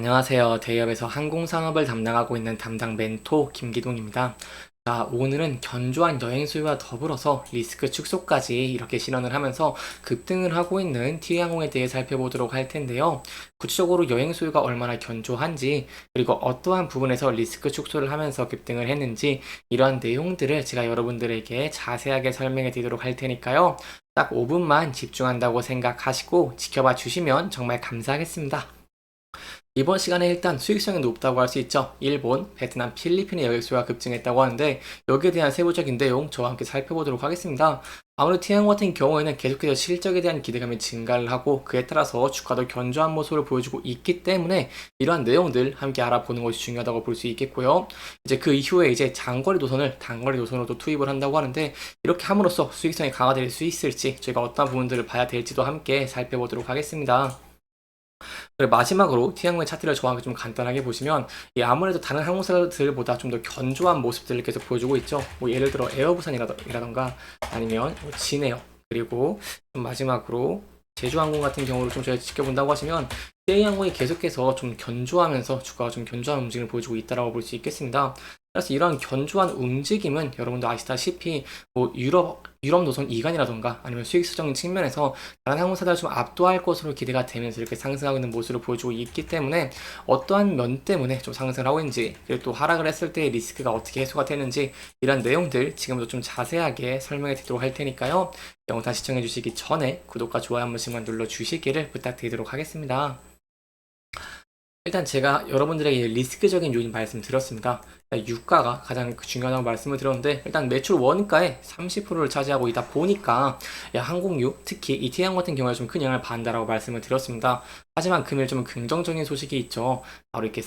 안녕하세요. 대기업에서 항공산업을 담당하고 있는 담당 멘토 김기동입니다. 자, 오늘은 견조한 여행 수요와 더불어서 리스크 축소까지 이렇게 실현을 하면서 급등을 하고 있는 티웨이항공에 대해 살펴보도록 할 텐데요. 구체적으로 여행 수요가 얼마나 견조한지, 그리고 어떠한 부분에서 리스크 축소를 하면서 급등을 했는지, 이러한 내용들을 제가 여러분들에게 자세하게 설명해 드리도록 할 테니까요. 딱 5분만 집중한다고 생각하시고 지켜봐 주시면 정말 감사하겠습니다. 이번 시간에 일단 수익성이 높다고 할 수 있죠. 일본, 베트남, 필리핀의 여객수가 급증했다고 하는데 여기에 대한 세부적인 내용 저와 함께 살펴보도록 하겠습니다. 아무래도 티항 같은 경우에는 계속해서 실적에 대한 기대감이 증가를 하고 그에 따라서 주가도 견조한 모습을 보여주고 있기 때문에 이러한 내용들 함께 알아보는 것이 중요하다고 볼 수 있겠고요. 이제 그 이후에 이제 장거리 노선을 단거리 노선으로도 투입을 한다고 하는데 이렇게 함으로써 수익성이 강화될 수 있을지 저희가 어떤 부분들을 봐야 될지도 함께 살펴보도록 하겠습니다. 그리고 마지막으로 T항공의 차트를 저와 함께 좀 간단하게 보시면 아무래도 다른 항공사들보다 좀 더 견조한 모습들을 계속 보여주고 있죠. 뭐 예를 들어 에어부산이라던가 아니면 뭐 진에어, 그리고 좀 마지막으로 제주항공 같은 경우를 좀 저희가 지켜본다고 하시면 J항공이 계속해서 좀 견조하면서 주가가 좀 견조한 움직임을 보여주고 있다고 볼 수 있겠습니다. 그래서 이런 견조한 움직임은 여러분도 아시다시피 뭐 유럽 노선 이간이라던가 아니면 수익 수적인 측면에서 다른 항공사들 좀 압도할 것으로 기대가 되면서 이렇게 상승하고 있는 모습을 보여주고 있기 때문에 어떠한 면 때문에 좀 상승을 하고 있는지, 그리고 또 하락을 했을 때 리스크가 어떻게 해소가 되는지 이런 내용들 지금부터 좀 자세하게 설명해 드리도록 할 테니까요. 영상 시청해 주시기 전에 구독과 좋아요 한 번씩만 눌러 주시기를 부탁드리도록 하겠습니다. 일단 제가 여러분들에게 리스크적인 요인 말씀드렸습니다. 유가가 가장 중요하다고 말씀을 드렸는데 일단 매출 원가의 30%를 차지하고 있다 보니까 항공유, 특히 ET항 같은 경우에 좀 큰 영향을 받는다라고 말씀을 드렸습니다. 하지만 금일 좀 긍정적인 소식이 있죠. 바로 이렇게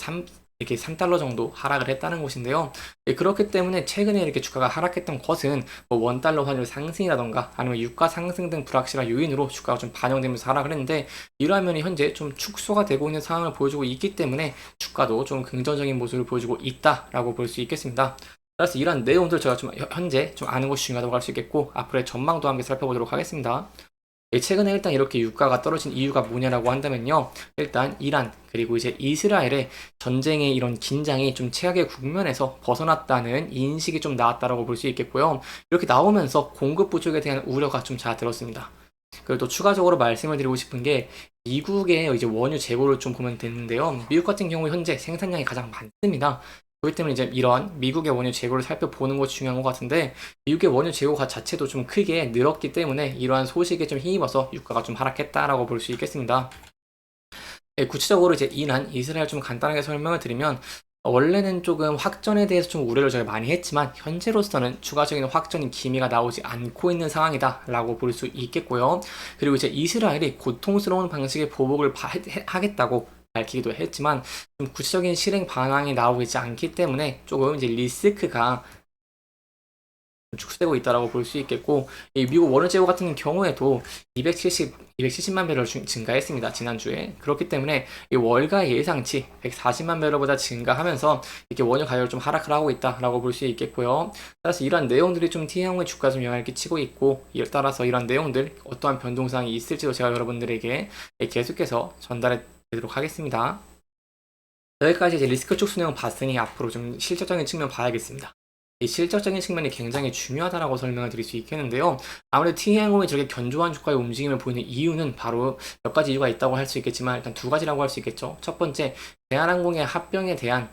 3달러 정도 하락을 했다는 것인데요. 그렇기 때문에 최근에 이렇게 주가가 하락했던 것은 뭐 원달러 환율 상승이라던가 아니면 유가 상승 등 불확실한 요인으로 주가가 좀 반영되면서 하락을 했는데 이러한 면이 현재 좀 축소가 되고 있는 상황을 보여주고 있기 때문에 주가도 좀 긍정적인 모습을 보여주고 있다라고 볼 수 있겠습니다. 그래서 이러한 내용들 제가 좀 현재 좀 아는 것이 중요하다고 할 수 있겠고 앞으로의 전망도 함께 살펴보도록 하겠습니다. 최근에 일단 이렇게 유가가 떨어진 이유가 뭐냐라고 한다면요. 일단 이란 그리고 이제 이스라엘의 전쟁의 이런 긴장이 좀 최악의 국면에서 벗어났다는 인식이 좀 나왔다라고 볼 수 있겠고요. 이렇게 나오면서 공급 부족에 대한 우려가 좀 자들었습니다. 그리고 또 추가적으로 말씀을 드리고 싶은 게 미국의 이제 원유 재고를 좀 보면 되는데요. 미국 같은 경우 현재 생산량이 가장 많습니다. 그렇기 때문에 이제 이런 미국의 원유 재고를 살펴보는 것이 중요한 것 같은데 미국의 원유 재고가 자체도 좀 크게 늘었기 때문에 이러한 소식에 좀 힘입어서 유가가 좀 하락했다라고 볼 수 있겠습니다. 구체적으로 이제 이란, 이스라엘 좀 간단하게 설명을 드리면 원래는 조금 확전에 대해서 좀 우려를 저희가 많이 했지만 현재로서는 추가적인 확전인 기미가 나오지 않고 있는 상황이다라고 볼 수 있겠고요. 그리고 이제 이스라엘이 고통스러운 방식의 보복을 하겠다고 밝히기도 했지만 좀 구체적인 실행 방향이 나오고 있지 않기 때문에 조금 이제 리스크가 축소되고 있다라고 볼 수 있겠고 이 미국 원유 재고 같은 경우에도 270만 배럴 증가했습니다. 지난주에. 그렇기 때문에 이 월가 예상치 140만 배럴보다 증가하면서 이렇게 원유 가격을 좀 하락을 하고 있다라고 볼 수 있겠고요. 따라서 이러한 내용들이 좀 T형의 주가에 좀 영향을 끼치고 있고 이에 따라서 이러한 내용들 어떠한 변동사항이 있을지도 제가 여러분들에게 계속해서 전달해 드리도록 하겠습니다. 여기까지 이제 리스크 축소 내용 봤으니 앞으로 좀 실질적인 측면 봐야겠습니다. 이 실적적인 측면이 굉장히 중요하다라고 설명을 드릴 수 있겠는데요. 아무래도 T항공이 저렇게 견조한 주가의 움직임을 보이는 이유는 바로 몇 가지 이유가 있다고 할 수 있겠지만 일단 두 가지라고 할 수 있겠죠. 첫 번째, 대한항공의 합병에 대한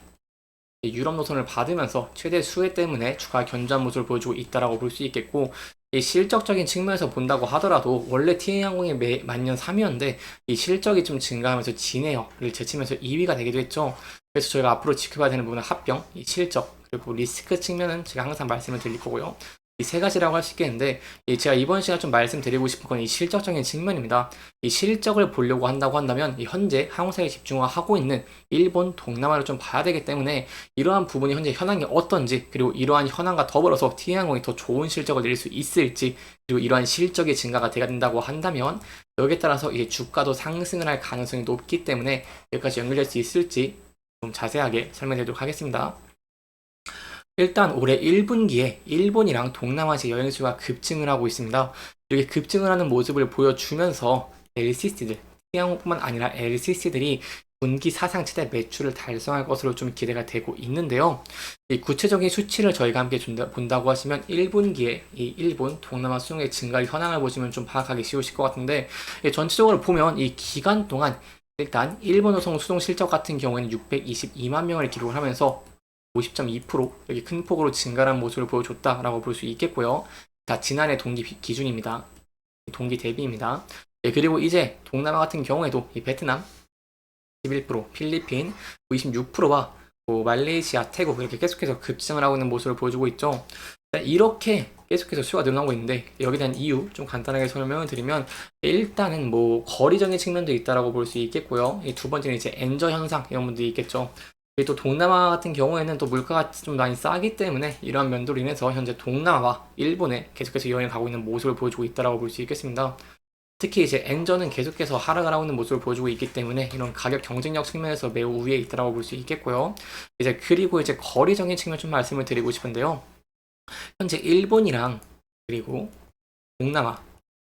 유럽 노선을 받으면서 최대 수혜 때문에 주가 견조한 모습을 보여주고 있다라고 볼 수 있겠고 이 실적적인 측면에서 본다고 하더라도 원래 TA항공이 만년 3위였는데 이 실적이 좀 증가하면서 진에어를 제치면서 2위가 되기도 했죠. 그래서 저희가 앞으로 지켜봐야 되는 부분은 합병, 이 실적, 그리고 리스크 측면은 제가 항상 말씀을 드릴 거고요. 이 세 가지라고 할 수 있겠는데 제가 이번 시간 좀 말씀드리고 싶은 건 이 실적적인 측면입니다. 이 실적을 보려고 한다고 한다면 이 현재 항공사에 집중하고 있는 일본, 동남아를 좀 봐야 되기 때문에 이러한 부분이 현재 현황이 어떤지 그리고 이러한 현황과 더불어서 T항공이 더 좋은 실적을 낼 수 있을지 그리고 이러한 실적의 증가가 돼야 된다고 한다면 여기에 따라서 이제 주가도 상승을 할 가능성이 높기 때문에 여기까지 연결될 수 있을지 좀 자세하게 설명드리도록 하겠습니다. 일단 올해 1분기에 일본이랑 동남아시아 여행수가 급증을 하고 있습니다. 이렇게 급증을 하는 모습을 보여주면서 LCC들, T항공뿐만 아니라 LCC들이 분기 사상 최대 매출을 달성할 것으로 좀 기대가 되고 있는데요. 이 구체적인 수치를 저희가 함께 본다고 하시면 1분기에 이 일본 동남아 수송의 증가율 현황을 보시면 좀 파악하기 쉬우실 것 같은데, 전체적으로 보면 이 기간 동안 일단 일본 어선 수송 실적 같은 경우에는 622만 명을 기록을 하면서 50.2% 여기 큰 폭으로 증가한 모습을 보여줬다라고 볼 수 있겠고요. 자, 지난해 동기 기준입니다. 동기 대비입니다. 그리고 이제 동남아 같은 경우에도 이 베트남 11%, 필리핀 26%와 말레이시아, 태국 이렇게 계속해서 급증을 하고 있는 모습을 보여주고 있죠. 이렇게 계속해서 수가 늘어나고 있는데 여기에 대한 이유 좀 간단하게 설명을 드리면, 일단은 거리적인 측면도 있다라고 볼 수 있겠고요. 이 두 번째는 이제 엔저 현상 이런 분들이 있겠죠. 또 동남아 같은 경우에는 또 물가가 좀 많이 싸기 때문에 이러한 면도로 인해서 현재 동남아와 일본에 계속해서 여행을 가고 있는 모습을 보여주고 있다라고 볼 수 있겠습니다. 특히 이제 엔저는 계속해서 하락을 하고 있는 모습을 보여주고 있기 때문에 이런 가격 경쟁력 측면에서 매우 우위에 있다라고 볼 수 있겠고요. 그리고 이제 거리적인 측면 좀 말씀을 드리고 싶은데요. 현재 일본이랑 그리고 동남아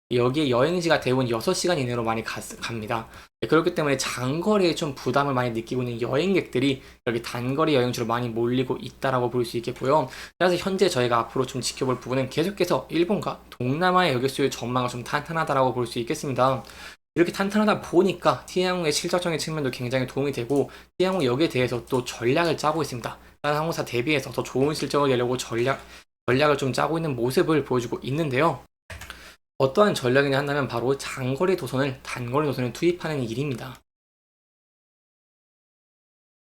여기에 여행지가 대부분 6시간 이내로 많이 갑니다. 그렇기 때문에 장거리에 좀 부담을 많이 느끼고 있는 여행객들이 여기 단거리 여행지로 많이 몰리고 있다라고 볼 수 있겠고요. 그래서 현재 저희가 앞으로 좀 지켜볼 부분은 계속해서 일본과 동남아의 여객 수요 전망을 좀 탄탄하다라고 볼 수 있겠습니다. 이렇게 탄탄하다 보니까 티항공의 실적적인 측면도 굉장히 도움이 되고, 티항공 역에 대해서 또 전략을 짜고 있습니다. 다른 항공사 대비해서 더 좋은 실적을 내려고 전략을 좀 짜고 있는 모습을 보여주고 있는데요. 어떠한 전략이냐 한다면 바로 장거리 도선을 단거리 도선에 투입하는 일입니다.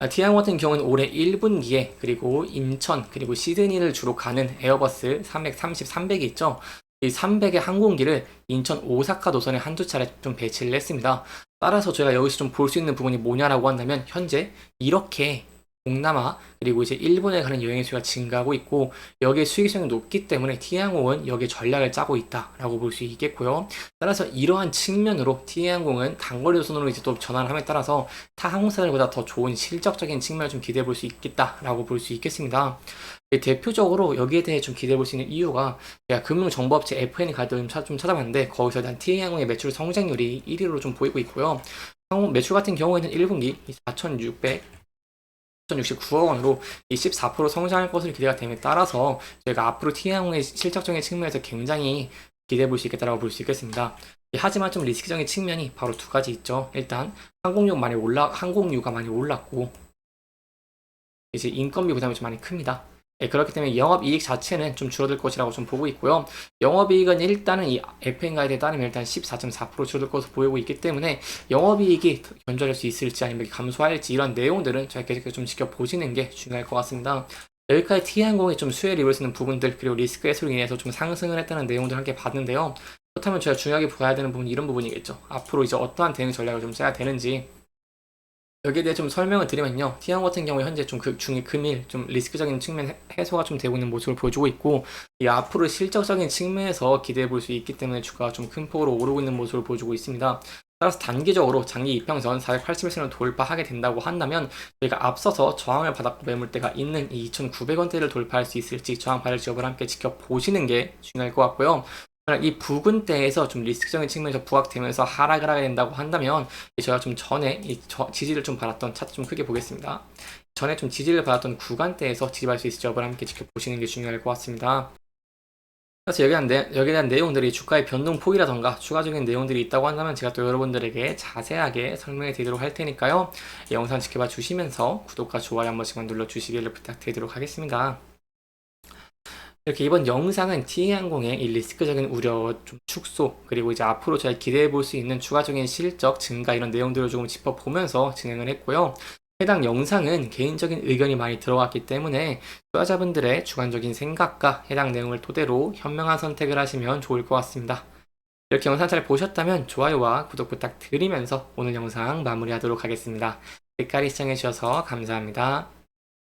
티항 같은 경우는 올해 1분기에 그리고 인천 그리고 시드니를 주로 가는 에어버스 330, 300이 있죠. 이 300의 항공기를 인천 오사카 노선에 한두 차례 좀 배치를 했습니다. 따라서 저희가 여기서 좀 볼 수 있는 부분이 뭐냐라고 한다면, 현재 이렇게 동남아 그리고 이제 일본에 가는 여행의 수가 증가하고 있고 여기에 수익성이 높기 때문에 티항공은 여기에 전략을 짜고 있다라고 볼 수 있겠고요. 따라서 이러한 측면으로 티항공은 단거리 노선으로 이제 또 전환함에 따라서 타 항공사들보다 더 좋은 실적적인 측면을 좀 기대해 볼 수 있겠다라고 볼 수 있겠습니다. 대표적으로 여기에 대해 좀 기대해 볼 수 있는 이유가, 제가 금융정보업체 FN이 갈 때 좀 찾아봤는데 거기서 난 티항공의 매출 성장률이 1위로 좀 보이고 있고요. 항공 매출 같은 경우에는 1분기 4,669억 원으로 14% 성장할 것으로 기대가 됨에 따라서 저희가 앞으로 티항공의 실적적인 측면에서 굉장히 기대해 볼 수 있겠다라고 볼 수 있겠습니다. 하지만 좀 리스크적인 측면이 바로 두 가지 있죠. 일단 항공유가 많이 올랐고 이제 인건비 부담이 좀 많이 큽니다. 그렇기 때문에 영업이익 자체는 좀 줄어들 것이라고 좀 보고 있고요. 영업이익은 일단은 이 FN 가이드에 따르면 일단 14.4% 줄어들 것으로 보이고 있기 때문에 영업이익이 견조할 수 있을지 아니면 감소할지 이런 내용들은 저희 계속해서 좀 지켜보시는 게 중요할 것 같습니다. 여기까지 T항공이 좀 수혜를 입을 수 있는 부분들 그리고 리스크 해소로 인해서 좀 상승을 했다는 내용들 함께 봤는데요. 그렇다면 저희가 중요하게 봐야 되는 부분이 이런 부분이겠죠. 앞으로 이제 어떠한 대응 전략을 좀 짜야 되는지, 여기에 대해 좀 설명을 드리면요. 티항 같은 경우에 현재 좀 금일 좀 리스크적인 측면 해소가 좀 되고 있는 모습을 보여주고 있고, 이 앞으로 실적적인 측면에서 기대해 볼 수 있기 때문에 주가가 좀 큰 폭으로 오르고 있는 모습을 보여주고 있습니다. 따라서 단기적으로 장기 이평선 480일선을 돌파하게 된다고 한다면 저희가 앞서서 저항을 받았고 매물대가 있는 이 2,900원대를 돌파할 수 있을지 저항 받을 지역을 함께 지켜보시는 게 중요할 것 같고요. 이 부근대에서 좀 리스크적인 측면에서 부각되면서 하락을 하게 된다고 한다면, 제가 좀 전에 지지를 좀 받았던 차트 좀 크게 보겠습니다. 전에 좀 지지를 받았던 구간대에서 지지할 수 있을지 여부를 함께 지켜보시는 게 중요할 것 같습니다. 그래서 여기에 대한 내용들이 주가의 변동폭이라던가 추가적인 내용들이 있다고 한다면 제가 또 여러분들에게 자세하게 설명해 드리도록 할 테니까요. 이 영상 지켜봐 주시면서 구독과 좋아요 한 번씩만 눌러주시기를 부탁드리도록 하겠습니다. 이렇게 이번 영상은 티항공의 이 리스크적인 우려 좀 축소, 그리고 이제 앞으로 저희 기대해 볼 수 있는 추가적인 실적 증가 이런 내용들을 조금 짚어보면서 진행을 했고요. 해당 영상은 개인적인 의견이 많이 들어갔기 때문에 투자자분들의 주관적인 생각과 해당 내용을 토대로 현명한 선택을 하시면 좋을 것 같습니다. 이렇게 영상 잘 보셨다면 좋아요와 구독 부탁드리면서 오늘 영상 마무리하도록 하겠습니다. 끝까지 시청해주셔서 감사합니다.